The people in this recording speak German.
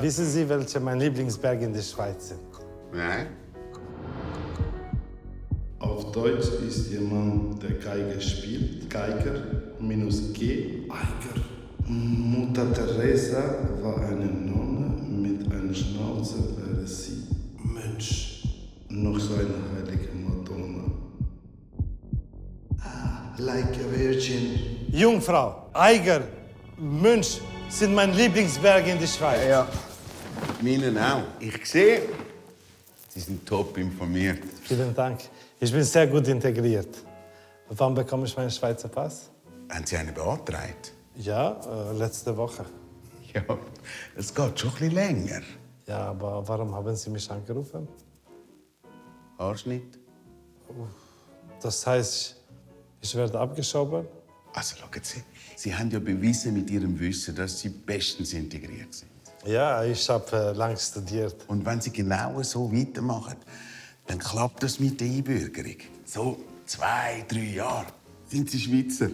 Wissen Sie, welche mein Lieblingsberg in der Schweiz sind? Nein. Auf Deutsch ist jemand, der Geige spielt. Geiger minus G. Eiger. Mutter Teresa war eine Nonne. Mit einer Schnauze wäre sie Mönch. Noch so eine heilige Madonna. Like a virgin. Jungfrau, Eiger, Münch sind mein Lieblingsberg in der Schweiz. Ja. Meinen auch. Ich sehe, Sie sind top informiert. Vielen Dank. Ich bin sehr gut integriert. Wann bekomme ich meinen Schweizer Pass? Haben Sie einen beantragt? Ja, letzte Woche. Ja, es geht schon ein bisschen länger. Ja, aber warum haben Sie mich angerufen? Haarschnitt? Das heißt, ich werde abgeschoben? Also, schauen Sie, Sie haben ja bewiesen mit Ihrem Wissen, dass Sie bestens integriert sind. Ja, ich habe lang studiert. Und wenn Sie genau so weitermachen, dann klappt das mit der Einbürgerung. So 2, 3 Jahre sind Sie Schweizer.